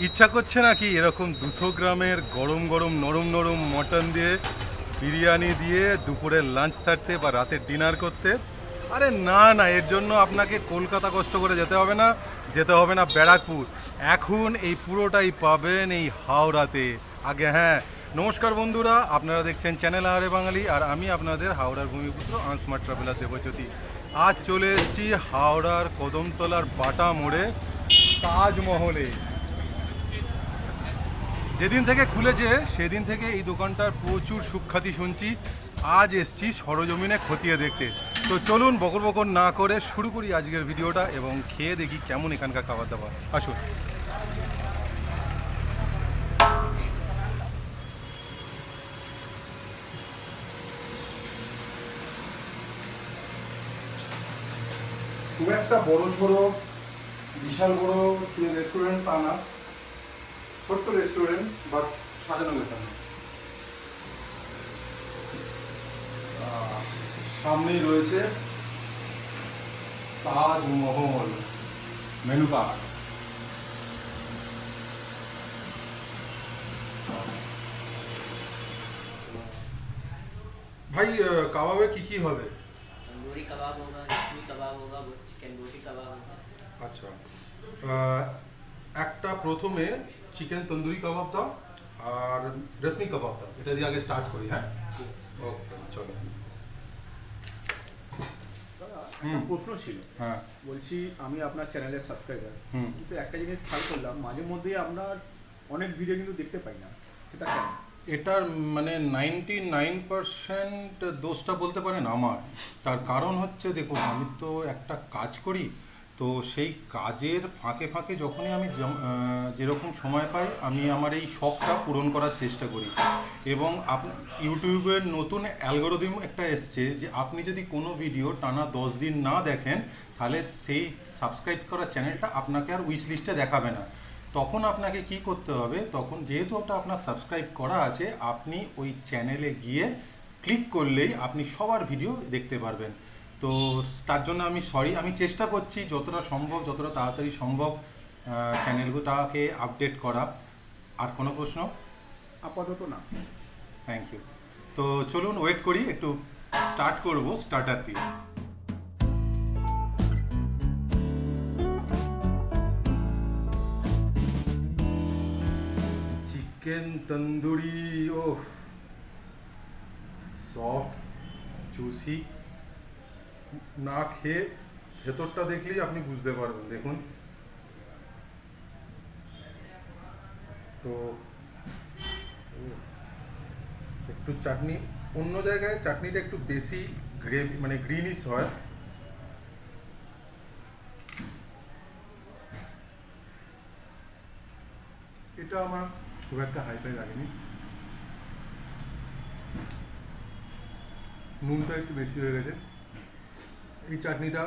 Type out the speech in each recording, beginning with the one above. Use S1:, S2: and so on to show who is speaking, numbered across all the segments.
S1: ইচ্ছা করছে নাকি এরকম 200 গ্রামের গরম গরম নরম নরম মটন দিয়ে বিরিয়ানি দিয়ে দুপুরের লাঞ্চ সারতে বা রাতের ডিনার করতে? আরে না না, এর জন্য আপনাকে কলকাতা কষ্ট করে যেতে হবে না, যেতে হবে না ব্যারাকপুর। এখন এই পুরোটাই পাবেন এই হাওড়াতে। আগে হ্যাঁ, নমস্কার বন্ধুরা, আপনারা দেখছেন চ্যানেল আরে বাঙালি, আর আমি আপনাদের হাওড়ার ভূমিপুত্র আনস্মার্ট ট্রাভেলার দেবজ্যোতি। আজ চলে এসেছি হাওড়ার কদমতলার বাটা মোড়ে তাজমহলে। যেদিন থেকে খুলেছে সেদিন থেকে এই দোকানটার প্রচুর সুখ্যাতি শুনছি। আজ এসছি সরজমিনে খতিয়ে দেখতে। তো চলুন বকর বকর না করে শুরু করি আজকের ভিডিওটা এবং খেয়ে দেখি কেমন এখানকার খাবার দাবার। আসুন। খুব একটা বড় সড়ো বিশাল বড় রেস্টুরেন্ট তা না, ছোট্ট রেস্টুরেন্ট, বাট সাজানো গোছানো। সামনেই রয়েছে তাজমহল মেনু কার্ড। ভাই কাবাবে কি কি হবে?
S2: तंदूरी कबाब होगा, रेशमी कबाब होगा, चिकन बोटी कबाब होगा।
S1: আচ্ছা, একটা প্রথমে চিকেন তন্দুরি কাবাব দাও আর রেশমি কাবাব দাও, এটা দিয়ে আগে স্টার্ট করি। হ্যাঁ, ওকে, চলো।
S3: একটা প্রশ্ন ছিল।
S1: হ্যাঁ।
S3: বলছি, আমি আপনার চ্যানেলের সাবস্ক্রাইবার,
S1: হুম।
S3: কিন্তু একটা জিনিস খেয়াল করলাম, মাঝে মধ্যেই আপনার অনেক ভিডিও কিন্তু দেখতে পাই না, সেটা কেন?
S1: এটার মানে 99% দোষটা বলতে পারেন আমার। তার কারণ হচ্ছে, দেখুন, আমি তো একটা কাজ করি, তো সেই কাজের ফাঁকে ফাঁকে যখনই আমি যেরকম সময় পাই আমি আমার এই শখটা পূরণ করার চেষ্টা করি। এবং ইউটিউবের নতুন অ্যালগোরিদম একটা এসছে যে আপনি যদি কোনো ভিডিও টানা 10 দিন না দেখেন, তাহলে সেই সাবস্ক্রাইব করা চ্যানেলটা আপনাকে আর উইশ লিস্টে দেখাবে না। তখন আপনাকে কি করতে হবে, তখন যেহেতু ওটা আপনার সাবস্ক্রাইব করা আছে, আপনি ওই চ্যানেলে গিয়ে ক্লিক করলেই আপনি সবার ভিডিও দেখতে পারবেন। তো তার জন্য আমি সরি, আমি চেষ্টা করছি যতটা সম্ভব, যতটা তাড়াতাড়ি সম্ভব চ্যানেলটাকে আপডেট করা। আর কোনো প্রশ্ন?
S3: আপাতত না।
S1: Thank you. তো চলুন ওয়েট করি, একটু স্টার্ট করব স্টার্টার দিয়ে। চিকেন তন্দুরি, ও সফট জুসি, না খেয়ে ভেতরটা দেখলেই আপনি বুঝতে পারবেন। দেখুন তো, একটু চাটনি, অন্য জায়গায় চাটনিটা একটু বেশি গ্রেভি মানে গ্রিনিশ হয়। এটা আমার খুব একটা হাইফাই লাগেনি। নুনটা একটু বেশি হয়ে গেছে। এই চাটনিটা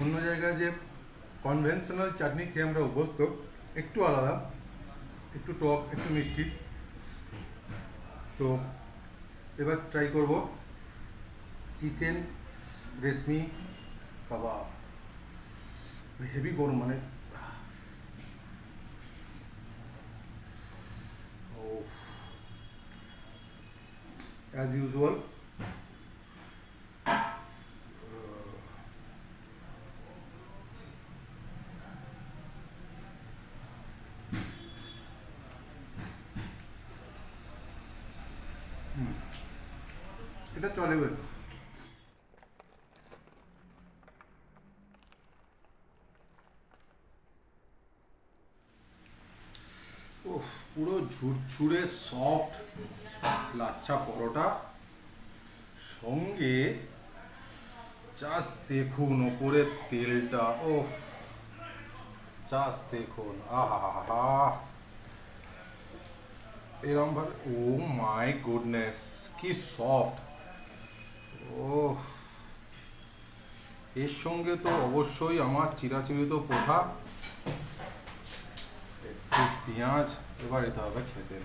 S1: অন্য জায়গায় যে কনভেনশনাল চাটনি খেয়ে আমরা অভ্যস্ত, একটু আলাদা, একটু টক, একটু মিষ্টি। তো এবার ট্রাই করব চিকেন রেশমি কাবাব। হেভি গরম, মানে ও, অ্যাজ ইউজুয়াল। এটা চলে বেল। ও, পুরো ঝুরঝুরে সফট লাচ্ছা পরোটা, সঙ্গে জাস্ট দেখুন ওপরের তেলটা, ও জাস্ট দেখুন, আহা হা হা, এরম ভাবে, ও মাই গুডনেস, কি সফট। ও, এর সঙ্গে তো অবশ্যই আমার চিরাচরিত পোহা, একটু পেঁয়াজ, এবার এটা হবে খেতে।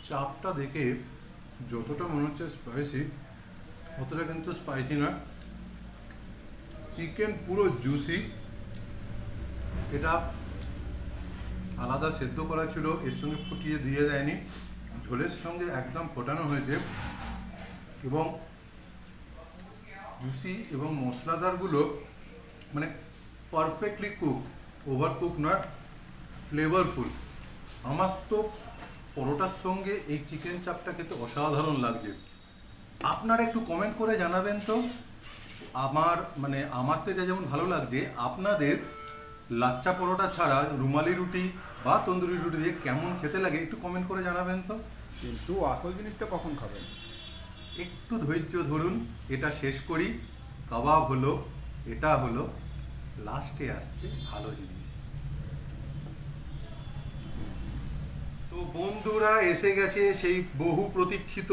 S1: চাপটা দেখে যতটা মনে হচ্ছে স্পাইসি, অতটা কিন্তু স্পাইসি না। চিকেন পুরো জুসি। এটা আলাদা সেদ্ধ করা ছিল, এর সঙ্গে ফুটিয়ে দিয়ে দেয়নি, ঝোলের সঙ্গে একদম ফোটানো হয়েছে এবং জুসি এবং মশলাদারগুলো মানে পারফেক্টলি কুক, ওভার কুক নয়, ফ্লেভারফুল। আমার তো পরোটার সঙ্গে এই চিকেন চাপটা খেতে অসাধারণ লাগছে। আপনারা একটু কমেন্ট করে জানাবেন তো, আমার তো এটা যেমন ভালো লাগছে, আপনাদের লাচ্চা পরোটা ছাড়া রুমালি রুটি বা তন্দুরি রুটি দিয়ে কেমন খেতে লাগে একটু কমেন্ট করে জানাবেন তো।
S3: কিন্তু আসল জিনিসটা কখন খাবেন?
S1: একটু ধৈর্য ধরুন, এটা শেষ করি। কাবাব হলো, এটা হলো, লাস্টে আসছে ভালো জিনিস। তো বন্ধুরা, এসে গেছে সেই বহু প্রতীক্ষিত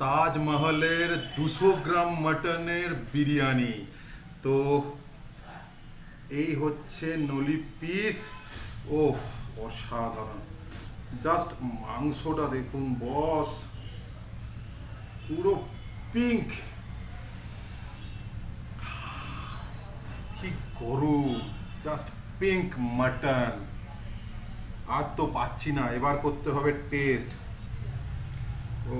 S1: তাজমহলের 200 গ্রাম মাটনের বিরিয়ানি। তো এই হচ্ছে নলি পিস। ও অসাধারণ, জাস্ট মাংসটা দেখুন বস, পুরো পিঙ্ক, কি গরম, জাস্ট পিঙ্ক মাটন। আর তো পাচ্ছি না, এবার করতে হবে টেস্ট। ও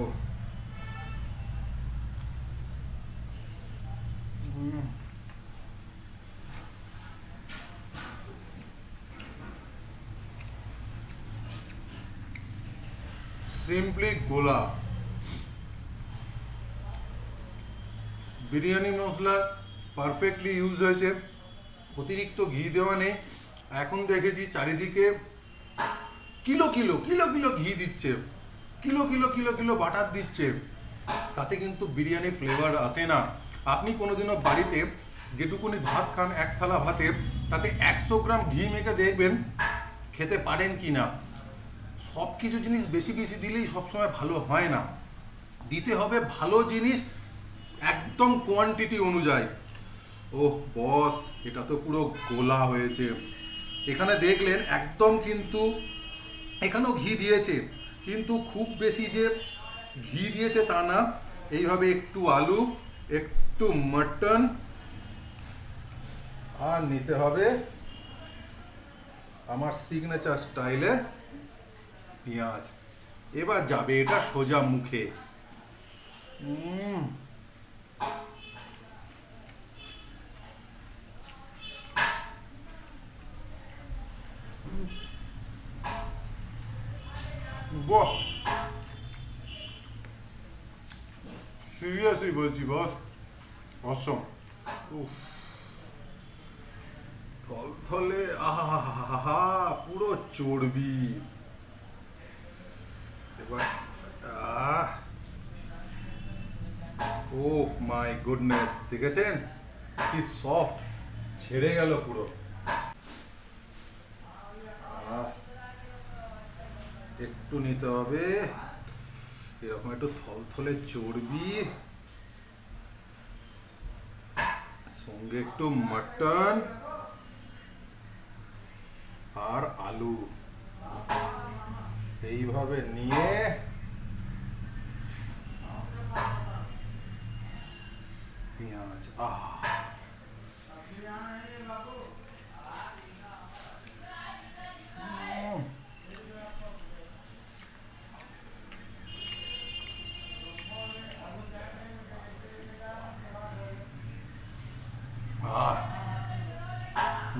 S1: সিম্পলি গোলা। বিরিয়ানি মশলা পারফেক্টলি ইউজ হয়েছে, অতিরিক্ত ঘি দেওয়া নেই। এখন দেখেছি চারিদিকে কিলো কিলো কিলো কিলো ঘি দিচ্ছে, kilo kilo kilo kilo butter দিচ্ছে, তাতে কিন্তু বিরিয়ানি ফ্লেভার আসে না। আপনি কোনোদিনও বাড়িতে যেটুকুনি ভাত খান, এক থালা ভাতে, তাতে 100 গ্রাম ঘি মেখে দেখবেন খেতে পারেন কি না। সব কিছু জিনিস বেশি বেশি দিলেই সবসময় ভালো হয় না, দিতে হবে ভালো জিনিস একদম কোয়ান্টিটি অনুযায়ী। ওহ বস, এটা তো পুরো গোলা হয়েছে। এখানে দেখলেন একদম, কিন্তু এখানেও ঘি দিয়েছে, কিন্তু খুব বেশি যে ঘি দিয়েছে তা না। এইভাবে একটু আলু, একটু মাটন, আর নিতে হবে আমার সিগনেচার স্টাইলে পেঁয়াজ। এবার যাবে এটা সোজা মুখে। বাহ, সিরিয়াসলি বলছি বস, অসম। উফ, থলথলে, আহা, পুরো চর্বি। এবার ওহ মাই গুডনেস, দেখেছেন কি সফট, ছেড়ে গেল পুরো। একটু নিতে হবে এরকম একটু থলথলে চর্বি, সঙ্গে একটু মাটন আর আলু, এইভাবে নিয়ে পেঁয়াজ।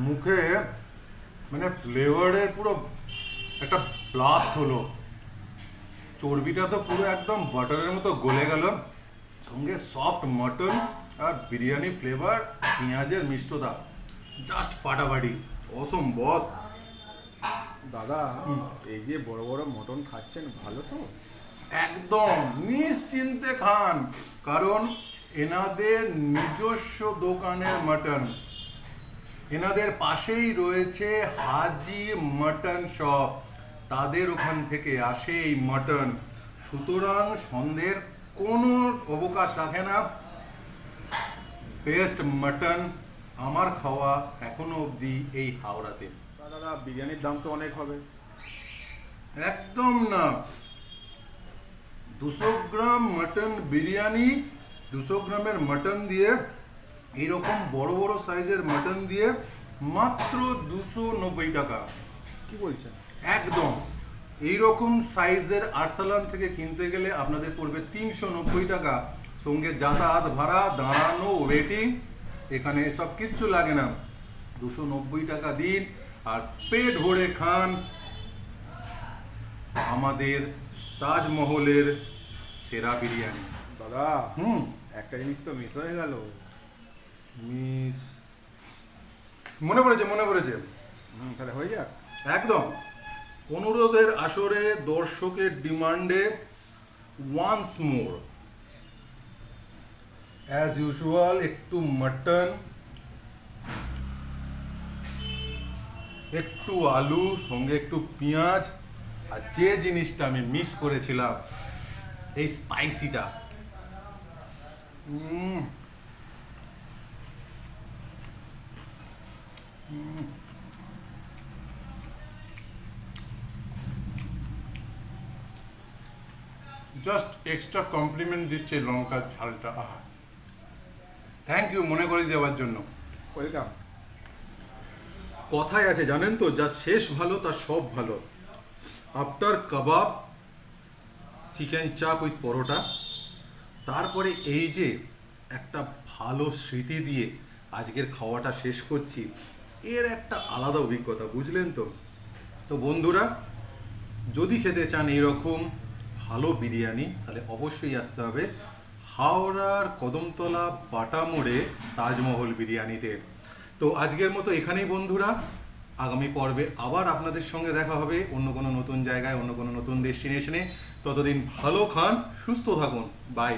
S1: মুখে মানে ফ্লেভারের পুরো একটা ব্লাস্ট হলো। চর্বিটা তো পুরো একদম বাটারের মতো গলে গেল, সঙ্গে সফট মটন আর বিরিয়ানি ফ্লেভার, পেঁয়াজের মিষ্টতা, জাস্ট ফাটাফাটি, অসম বস।
S3: দাদা, এই যে বড় বড় মটন খাচ্ছেন, ভালো তো?
S1: একদম নিশ্চিন্তে খান, কারণ এনাদের নিজস্ব দোকানের মটন, এনাদের পাশেই রয়েছে হাজি মটন শপ, তাদের ওখান থেকে আসে এই মটন। সুতরাং সন্দেহের কোনো অবকাশ রাখে না। বেস্ট মটন আমার খাওয়া এখনো অবধি এই হাওড়াতে।
S3: দাদা, বিরিয়ানির দাম তো অনেক হবে।
S1: একদম না, 200 গ্রাম মাটন বিরিয়ানি, 200 গ্রামের মাটন দিয়ে, এইরকম বড় বড় সাইজের মাটন দিয়ে মাত্র 290 টাকা।
S3: কি বলছেন?
S1: একদম এইরকম সাইজের আরসালান থেকে কিনতে গেলে আপনাদের পড়বে 390 টাকা, সঙ্গে যাতায়াত ভাড়া, দাঁড়ানো, ওয়েটিং, এখানে সব কিচ্ছু লাগে না। 290 টাকা দিন আর পেট ভরে খান আমাদের তাজমহলের সেরা বিরিয়ানি।
S3: দাদা
S1: হুম
S3: একটা জিনিস তো মিস হয়ে গেল।
S1: মিস মনে পড়েছে, মনে পড়েছে।
S3: তাহলে হয়ে যাক।
S1: একদম অনুরোধের আসরে দর্শকের ডিমান্ডে ওয়ান্স মোর অ্যাজ ইউজুয়াল একটু মাটন, একটু আলু, সঙ্গে একটু পেঁয়াজ, আর যে জিনিসটা আমি মিস করেছিলাম এই স্পাইসিটা। জাস্ট এক্সট্রা কমপ্লিমেন্ট দিচ্ছে লঙ্কার ঝালটা। আহা, থ্যাংক ইউ মনে করে দেওয়ার জন্য।
S3: ওয়েলকাম।
S1: কথায় আছে জানেন তো, যা শেষ ভালো তার সব ভালো। আফটার কাবাব, চিকেন চাপ উইথ পরোটা, তারপরে এই যে একটা ভালো স্মৃতি দিয়ে আজকের খাওয়াটা শেষ করছি, এর একটা আলাদা অভিজ্ঞতা, বুঝলেন তো? তো বন্ধুরা, যদি খেতে চান এইরকম ভালো বিরিয়ানি, তাহলে অবশ্যই আসতে হবে হাওড়ার কদমতলা বাটা মোড়ে তাজমহল বিরিয়ানিতে। তো আজকের মতো এখানেই বন্ধুরা, আগামী পর্বে আবার আপনাদের সঙ্গে দেখা হবে অন্য কোনো নতুন জায়গায়, অন্য কোনো নতুন ডেস্টিনেশনে। ততদিন ভালো খান, সুস্থ থাকুন, বাই।